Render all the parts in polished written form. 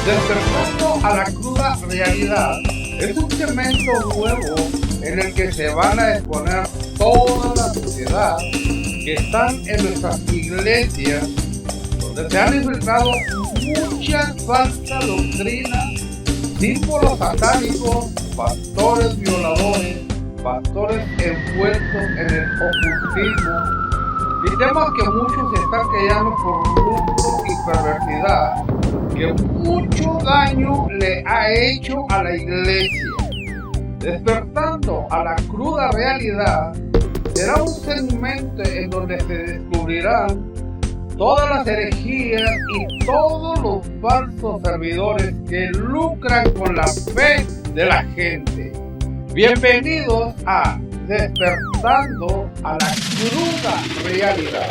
Despertando a la cruda realidad es un segmento nuevo en el que se van a exponer toda la sociedad que están en nuestras iglesias, donde se han infiltrado muchas falsas doctrinas, símbolos satánicos, pastores violadores, pastores envueltos en el ocultismo y temas que muchos están callando por lucro y perversidad, que mucho daño le ha hecho a la iglesia. Despertando a la cruda realidad será un segmento en donde se descubrirán todas las herejías y todos los falsos servidores que lucran con la fe de la gente. Bienvenidos a Despertando a la cruda realidad.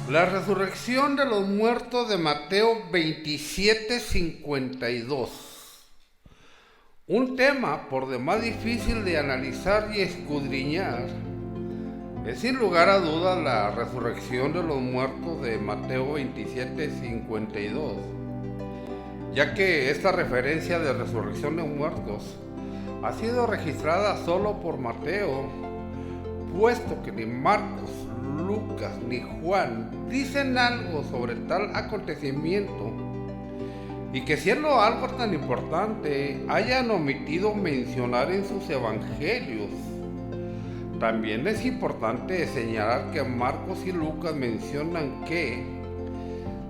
La resurrección de los muertos de Mateo 27:52. Un tema por demás difícil de analizar y escudriñar es sin lugar a dudas la resurrección de los muertos de Mateo 27:52, ya que esta referencia de resurrección de muertos ha sido registrada solo por Mateo, puesto que ni Marcos, Lucas ni Juan dicen algo sobre tal acontecimiento, y que siendo algo tan importante hayan omitido mencionar en sus evangelios. También es importante señalar que Marcos y Lucas mencionan que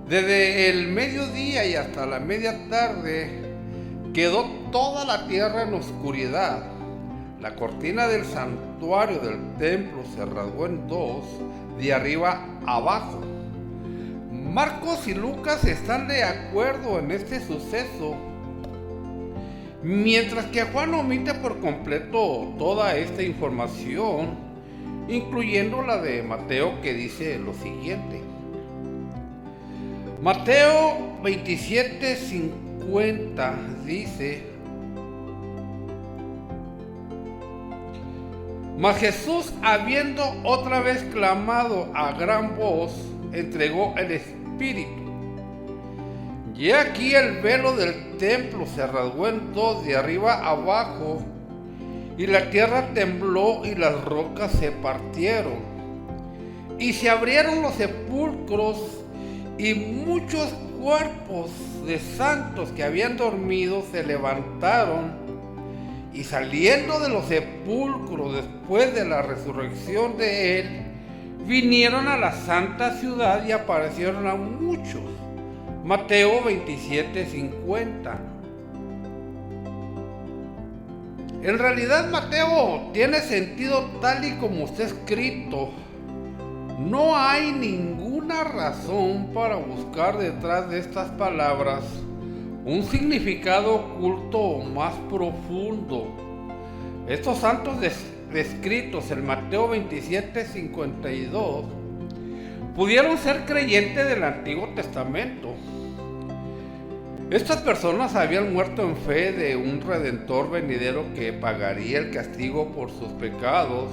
desde el mediodía y hasta la media tarde quedó toda la tierra en oscuridad. La cortina del santuario del templo se rasgó en dos, de arriba abajo. Marcos y Lucas están de acuerdo en este suceso, mientras que Juan omite por completo toda esta información, incluyendo la de Mateo, que dice lo siguiente. Mateo 27:50 dice: Mas Jesús, habiendo otra vez clamado a gran voz, entregó el Espíritu. Y aquí el velo del templo se rasgó en dos, de arriba abajo, y la tierra tembló y las rocas se partieron. Y se abrieron los sepulcros, y muchos cuerpos de santos que habían dormido se levantaron, y saliendo de los sepulcros después de la resurrección de él, vinieron a la santa ciudad y aparecieron a muchos. Mateo 27:50. En realidad Mateo tiene sentido tal y como está escrito. No hay ninguna razón para buscar detrás de estas palabras un significado oculto más profundo. Estos santos descritos en Mateo 27:52 pudieron ser creyentes del Antiguo Testamento. Estas personas habían muerto en fe de un Redentor venidero que pagaría el castigo por sus pecados.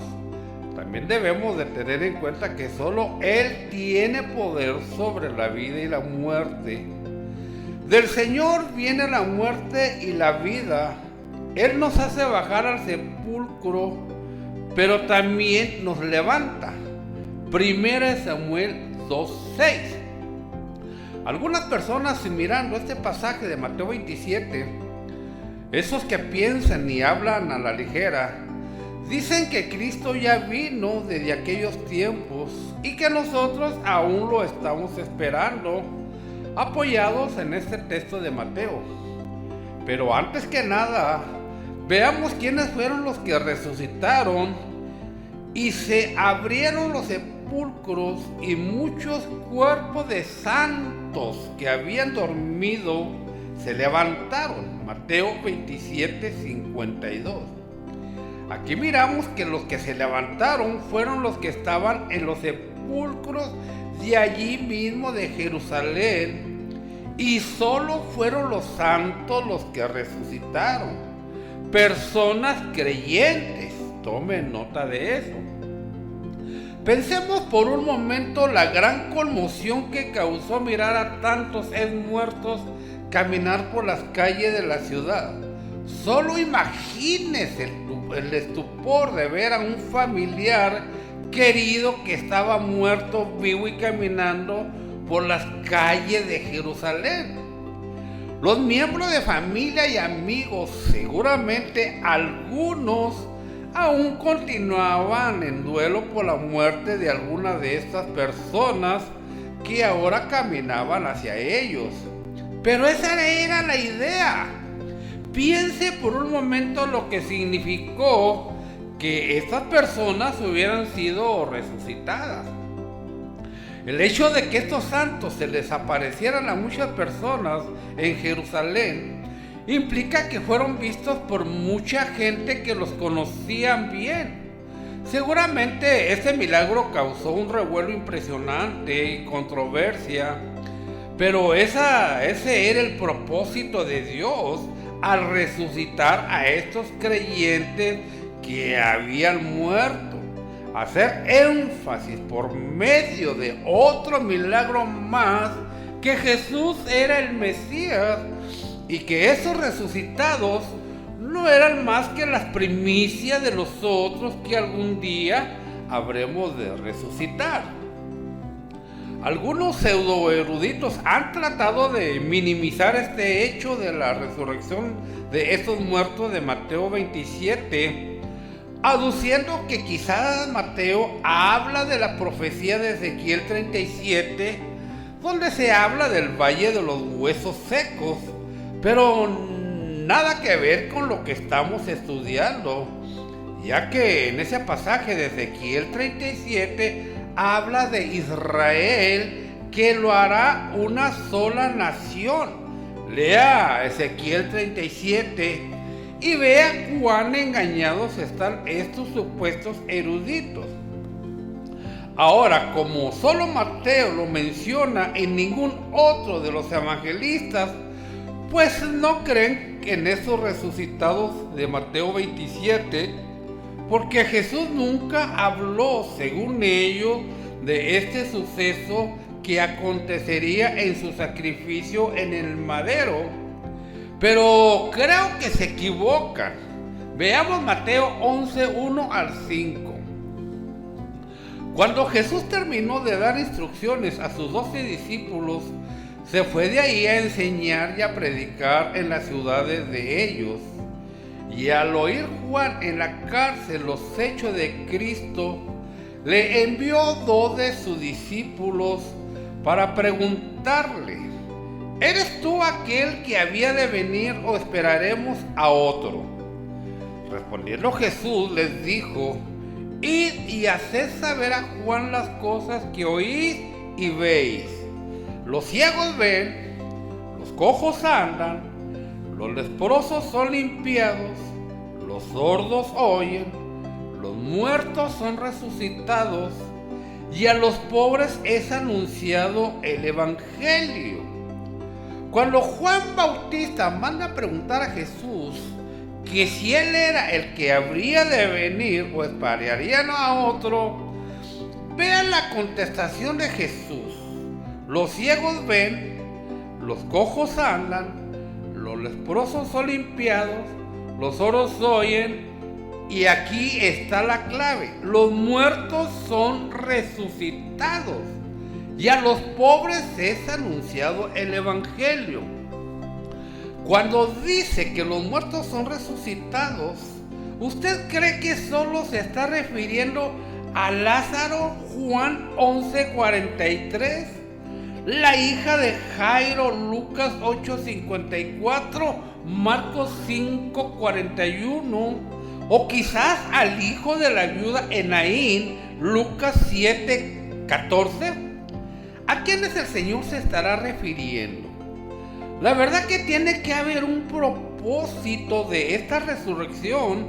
También debemos de tener en cuenta que solo Él tiene poder sobre la vida y la muerte. Del Señor viene la muerte y la vida. Él nos hace bajar al sepulcro, pero también nos levanta. 1 Samuel 2:6. Algunas personas, mirando este pasaje de Mateo 27, esos que piensan y hablan a la ligera, dicen que Cristo ya vino desde aquellos tiempos y que nosotros aún lo estamos esperando, apoyados en este texto de Mateo. Pero antes que nada, veamos quiénes fueron los que resucitaron y se abrieron los sepulcros y muchos cuerpos de santos que habían dormido se levantaron. Mateo 27:52. Aquí miramos que los que se levantaron fueron los que estaban en los sepulcros de allí mismo de Jerusalén, y solo fueron los santos los que resucitaron. personas creyentes. Tomen nota de eso. Pensemos por un momento la gran conmoción que causó mirar a tantos muertos caminar por las calles de la ciudad. Solo imagínese el estupor de ver a un familiar querido que estaba muerto, vivo y caminando por las calles de Jerusalén. Los miembros de familia y amigos, seguramente algunos, aún continuaban en duelo por la muerte de alguna de estas personas que ahora caminaban hacia ellos. Pero esa era la idea. Piense por un momento lo que significó que estas personas hubieran sido resucitadas. El hecho de que estos santos se les aparecieran a muchas personas en Jerusalén implica que fueron vistos por mucha gente que los conocían bien. Seguramente este milagro causó un revuelo impresionante y controversia, pero ese era el propósito de Dios al resucitar a estos creyentes que habían muerto. Hacer énfasis por medio de otro milagro más que Jesús era el Mesías y que esos resucitados no eran más que las primicias de los otros que algún día habremos de resucitar. Algunos pseudoeruditos han tratado de minimizar este hecho de la resurrección de estos muertos de Mateo 27, aduciendo que quizás Mateo habla de la profecía de Ezequiel 37, donde se habla del valle de los huesos secos, pero nada que ver con lo que estamos estudiando, ya que en ese pasaje de Ezequiel 37 habla de Israel que lo hará una sola nación. Lea Ezequiel 37 y vea cuán engañados están estos supuestos eruditos. Ahora, como solo Mateo lo menciona y ningún otro de los evangelistas, pues no creen en esos resucitados de Mateo 27, porque Jesús nunca habló, según ellos, de este suceso que acontecería en su sacrificio en el madero. Pero creo que se equivocan. Veamos Mateo 11, 1 al 5. Cuando Jesús terminó de dar instrucciones a sus 12 discípulos, se fue de ahí a enseñar y a predicar en las ciudades de ellos. Y al oír Juan en la cárcel los hechos de Cristo, le envió 2 de sus discípulos para preguntarle: ¿eres tú aquel que había de venir o esperaremos a otro? Respondiendo Jesús les dijo: id y haced saber a Juan las cosas que oís y veis. Los ciegos ven, los cojos andan, los leprosos son limpiados, los sordos oyen, los muertos son resucitados, y a los pobres es anunciado el Evangelio. Cuando Juan Bautista manda a preguntar a Jesús que si él era el que habría de venir o esperarían a otro, vean la contestación de Jesús. Los ciegos ven, los cojos andan, los leprosos son limpiados, los sordos oyen, y aquí está la clave: los muertos son resucitados, y a los pobres es anunciado el Evangelio. Cuando dice que los muertos son resucitados, ¿usted cree que solo se está refiriendo a Lázaro? Juan 11:43, la hija de Jairo, Lucas 8:54, Marcos 5:41, o quizás al hijo de la viuda Enaín, Lucas 7:14. ¿A quiénes el Señor se estará refiriendo? La verdad que tiene que haber un propósito de esta resurrección.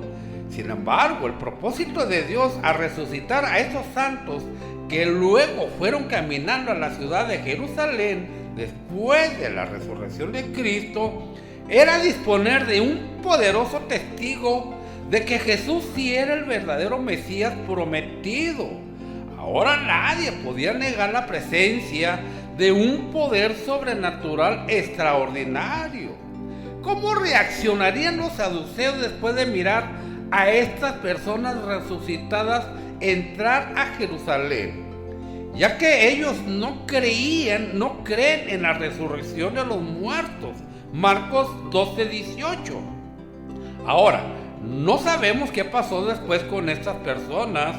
Sin embargo, el propósito de Dios al resucitar a estos santos que luego fueron caminando a la ciudad de Jerusalén después de la resurrección de Cristo era disponer de un poderoso testigo de que Jesús sí era el verdadero Mesías prometido. Ahora nadie podía negar la presencia de un poder sobrenatural extraordinario. ¿Cómo reaccionarían los saduceos después de mirar a estas personas resucitadas entrar a Jerusalén? Ya que ellos no creen en la resurrección de los muertos. Marcos 12:18. Ahora, no sabemos qué pasó después con estas personas,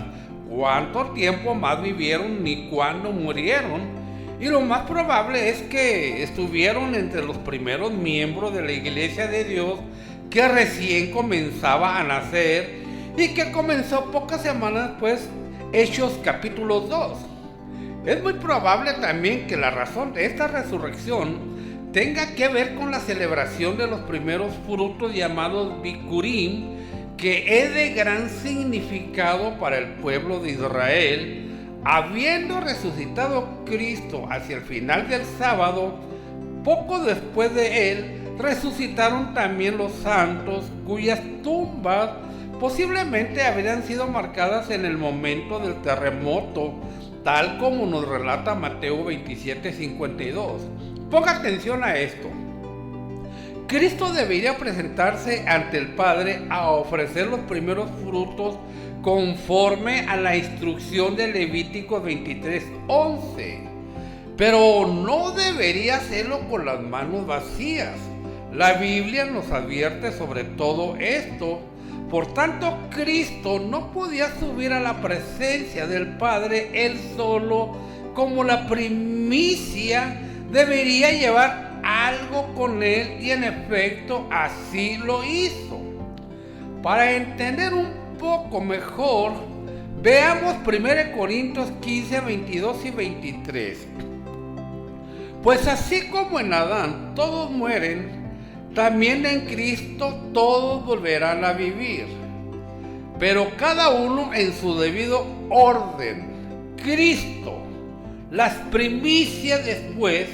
cuánto tiempo más vivieron ni cuándo murieron. Y lo más probable es que estuvieron entre los primeros miembros de la Iglesia de Dios que recién comenzaba a nacer y que comenzó pocas semanas después, Hechos capítulo 2. Es muy probable también que la razón de esta resurrección tenga que ver con la celebración de los primeros frutos llamados Bikurim, que es de gran significado para el pueblo de Israel. Habiendo resucitado Cristo hacia el final del sábado, poco después de él, resucitaron también los santos cuyas tumbas posiblemente habrían sido marcadas en el momento del terremoto, tal como nos relata Mateo 27:52. Ponga atención a esto. Cristo debería presentarse ante el Padre a ofrecer los primeros frutos conforme a la instrucción de Levítico 23:11. Pero no debería hacerlo con las manos vacías. La Biblia nos advierte sobre todo esto. Por tanto, Cristo no podía subir a la presencia del Padre él solo como la primicia. Debería llevar algo con él y en efecto así lo hizo. Para entender un poco mejor, veamos 1 Corintios 15, 22 y 23. Pues así como en Adán todos mueren, también en Cristo todos volverán a vivir, pero cada uno en su debido orden. Cristo, las primicias después,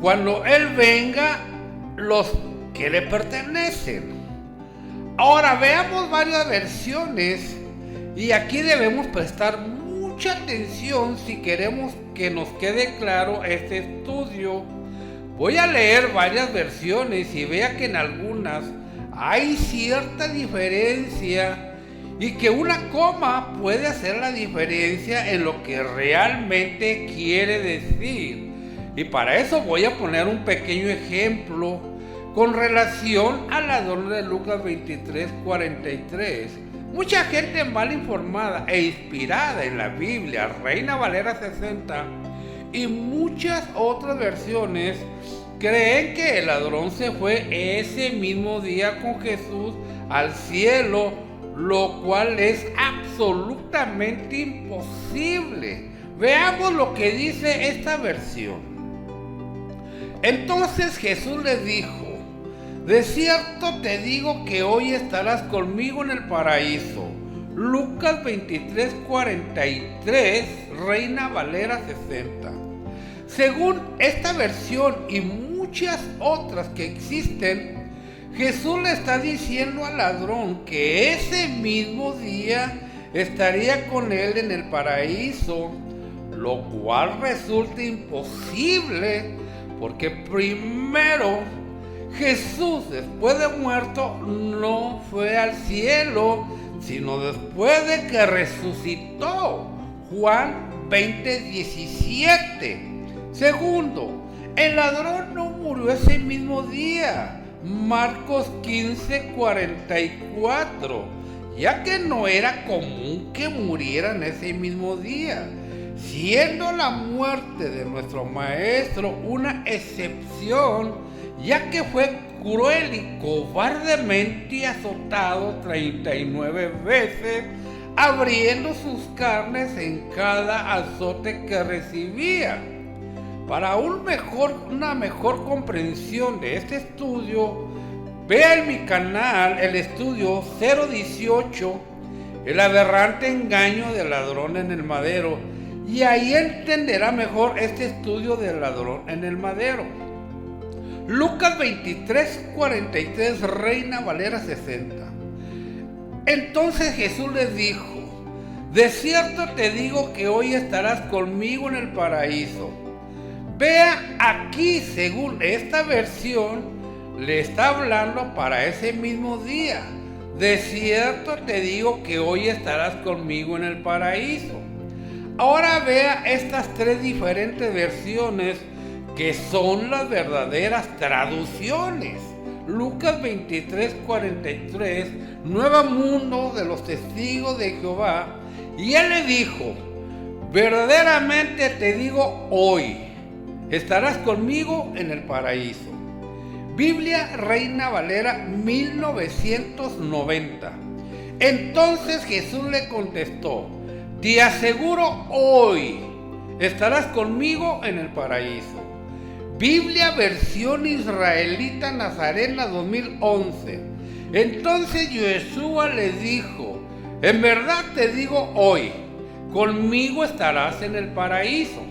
cuando Él venga, los que le pertenecen. Ahora veamos varias versiones y aquí debemos prestar mucha atención si queremos que nos quede claro este estudio. Voy a leer varias versiones y vea que en algunas hay cierta diferencia y que una coma puede hacer la diferencia en lo que realmente quiere decir. Y para eso voy a poner un pequeño ejemplo con relación al ladrón de Lucas 23:43. Mucha gente mal informada e inspirada en la Biblia, Reina Valera 60 y muchas otras versiones creen que el ladrón se fue ese mismo día con Jesús al cielo, lo cual es absolutamente imposible. Veamos lo que dice esta versión. Entonces Jesús les dijo: de cierto te digo que hoy estarás conmigo en el paraíso. Lucas 23:43, Reina Valera 60. Según esta versión y muchas otras que existen, Jesús le está diciendo al ladrón que ese mismo día estaría con él en el paraíso, lo cual resulta imposible porque primero Jesús, después de muerto, no fue al cielo, sino después de que resucitó. Juan 20:17. Segundo, el ladrón no murió ese mismo día. Marcos 15:44. Ya que no era común que murieran ese mismo día, siendo la muerte de nuestro maestro una excepción, ya que fue cruel y cobardemente azotado 39 veces, abriendo sus carnes en cada azote que recibía. Para una mejor comprensión de este estudio, vea en mi canal el estudio 018, el aberrante engaño del ladrón en el madero, y ahí entenderá mejor este estudio del ladrón en el madero. Lucas 23:43, Reina Valera 60. Entonces Jesús les dijo: de cierto te digo que hoy estarás conmigo en el paraíso. Vea aquí, según esta versión, le está hablando para ese mismo día. De cierto te digo que hoy estarás conmigo en el paraíso. Ahora vea estas tres diferentes versiones que son las verdaderas traducciones. Lucas 23:43, Nuevo Mundo de los Testigos de Jehová. Y él le dijo: verdaderamente te digo hoy, estarás conmigo en el paraíso. Biblia Reina Valera 1990. Entonces Jesús le contestó: te aseguro hoy, estarás conmigo en el paraíso. Biblia Versión Israelita Nazarena 2011. Entonces Yeshua le dijo: en verdad te digo hoy, conmigo estarás en el paraíso.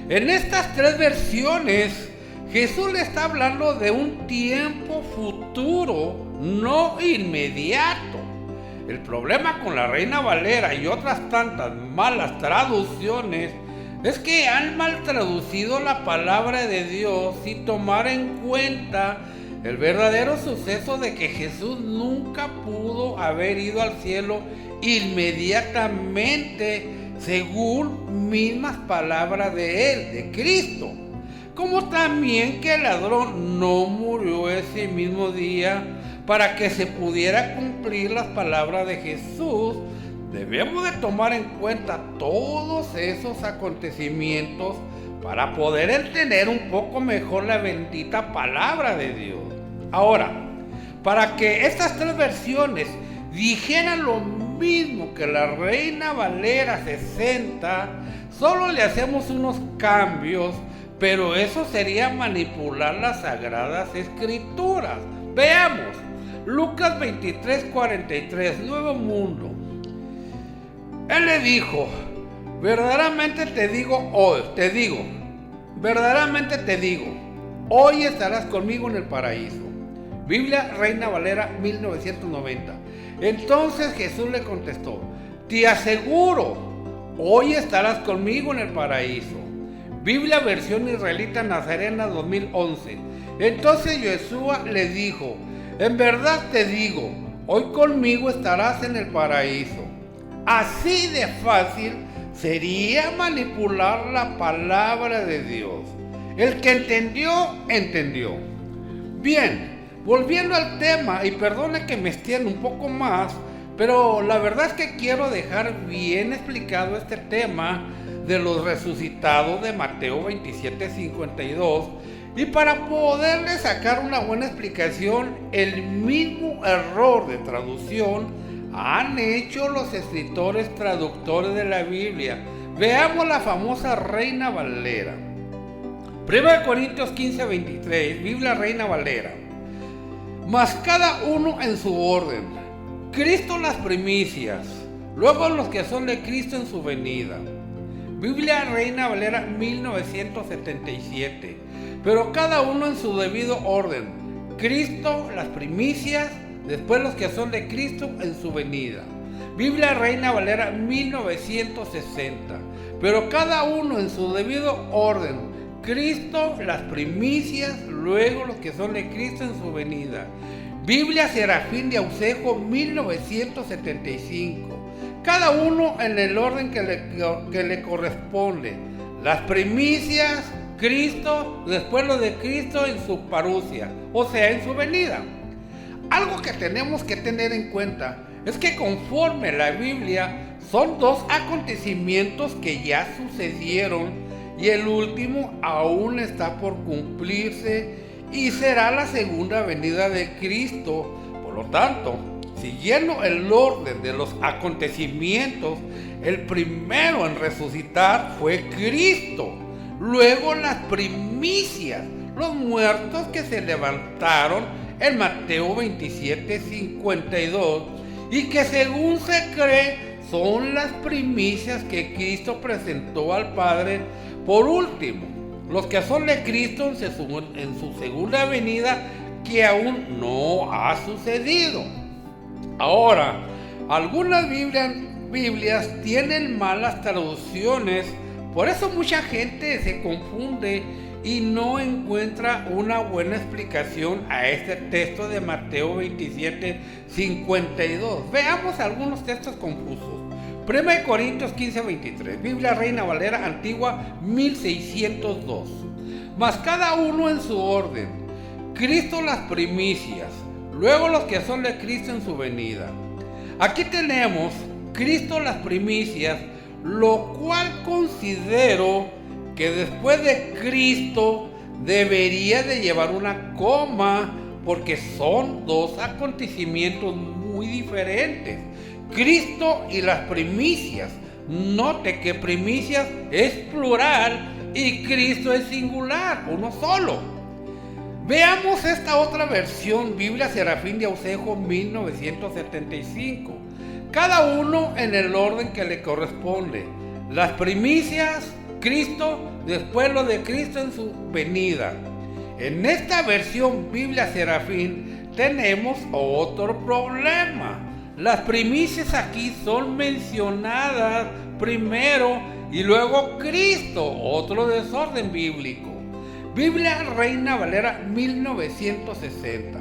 En estas tres versiones, Jesús le está hablando de un tiempo futuro, no inmediato. El problema con la Reina Valera y otras tantas malas traducciones es que han mal traducido la palabra de Dios sin tomar en cuenta el verdadero suceso de que Jesús nunca pudo haber ido al cielo inmediatamente, según mismas palabras de él, de Cristo. Como también que el ladrón no murió ese mismo día para que se pudiera cumplir las palabras de Jesús. Debemos de tomar en cuenta todos esos acontecimientos para poder entender un poco mejor la bendita palabra de Dios. Ahora, para que estas tres versiones dijeran lo mismo que la Reina Valera 60, solo le hacemos unos cambios, pero eso sería manipular las Sagradas Escrituras. Veamos, Lucas 23:43, Nuevo Mundo. Él le dijo: verdaderamente te digo hoy, verdaderamente te digo, hoy estarás conmigo en el paraíso. Biblia Reina Valera 1990. Entonces Jesús le contestó: te aseguro, hoy estarás conmigo en el paraíso. Biblia Versión Israelita Nazarena 2011. Entonces Yeshua le dijo: en verdad te digo, hoy conmigo estarás en el paraíso. Así de fácil sería manipular la palabra de Dios. El que entendió, entendió. Bien, volviendo al tema, y perdone que me extienda un poco más, pero la verdad es que quiero dejar bien explicado este tema de los resucitados de Mateo 27:52, y para poderle sacar una buena explicación, el mismo error de traducción han hecho los escritores traductores de la Biblia. Veamos la famosa Reina Valera. 1 Corintios 15:23, Biblia Reina Valera. Mas cada uno en su orden. Cristo las primicias, luego los que son de Cristo en su venida. Biblia Reina Valera 1977. Pero cada uno en su debido orden. Cristo las primicias, después los que son de Cristo en su venida. Biblia Reina Valera 1960. Pero cada uno en su debido orden. Cristo las primicias, luego los que son de Cristo en su venida. Biblia Serafín de Ausejo 1975. Cada uno en el orden que le corresponde. Las primicias, Cristo, después lo de Cristo en su parucia, o sea, en su venida. Algo que tenemos que tener en cuenta es que conforme la Biblia son dos acontecimientos que ya sucedieron y el último aún está por cumplirse y será la segunda venida de Cristo. Por lo tanto, siguiendo el orden de los acontecimientos, el primero en resucitar fue Cristo. Luego las primicias, los muertos que se levantaron en Mateo 27:52 y que según se cree son las primicias que Cristo presentó al Padre por último. los que son de Cristo en su segunda venida, que aún no ha sucedido. Ahora, algunas Biblias tienen malas traducciones, por eso mucha gente se confunde y no encuentra una buena explicación a este texto de Mateo 27, 52. Veamos algunos textos confusos. 1 Corintios 15, 23, Biblia Reina Valera Antigua 1602. Mas cada uno en su orden, Cristo las primicias, luego los que son de Cristo en su venida. Aquí tenemos Cristo las primicias, lo cual considero que después de Cristo debería de llevar una coma, porque son dos acontecimientos muy diferentes. Cristo y las primicias. Note que primicias es plural y Cristo es singular, uno solo. Veamos esta otra versión, Biblia Serafín de Aucejo 1975. Cada uno en el orden que le corresponde. Las primicias, Cristo, después lo de Cristo en su venida. En esta versión Biblia Serafín tenemos otro problema. Las primicias aquí son mencionadas primero y luego Cristo, otro desorden bíblico. Biblia Reina Valera 1960.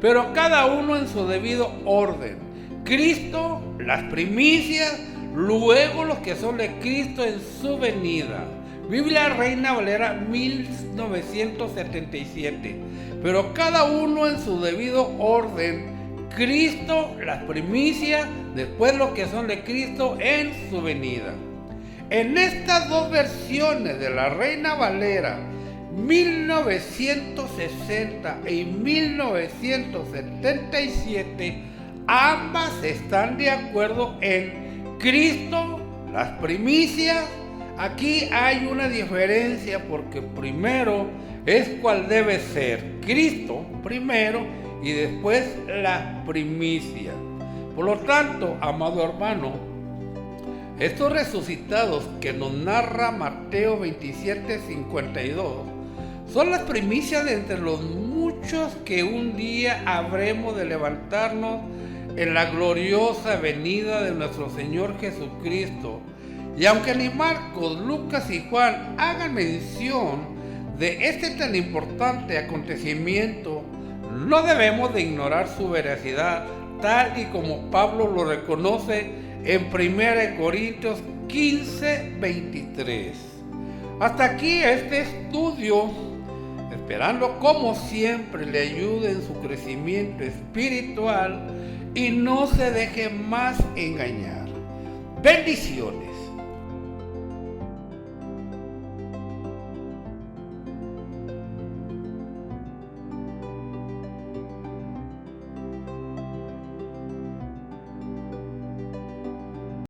Pero cada uno en su debido orden. Cristo, las primicias, luego los que son de Cristo en su venida. Biblia Reina Valera 1977. Pero cada uno en su debido orden. Cristo, las primicias, después los que son de Cristo en su venida. En estas dos versiones de la Reina Valera 1960 y 1977, ambas están de acuerdo en Cristo, las primicias. Aquí hay una diferencia porque primero es cuál debe ser, Cristo primero y después la primicia. Por lo tanto, amado hermano, estos resucitados que nos narra Mateo 27, 52 son las primicias de entre los muchos que un día habremos de levantarnos en la gloriosa venida de nuestro Señor Jesucristo. Y aunque ni Marcos, Lucas y Juan hagan mención de este tan importante acontecimiento, no debemos de ignorar su veracidad, tal y como Pablo lo reconoce en 1 Corintios 15, 23. Hasta aquí este estudio, esperando como siempre le ayude en su crecimiento espiritual y no se deje más engañar. Bendiciones.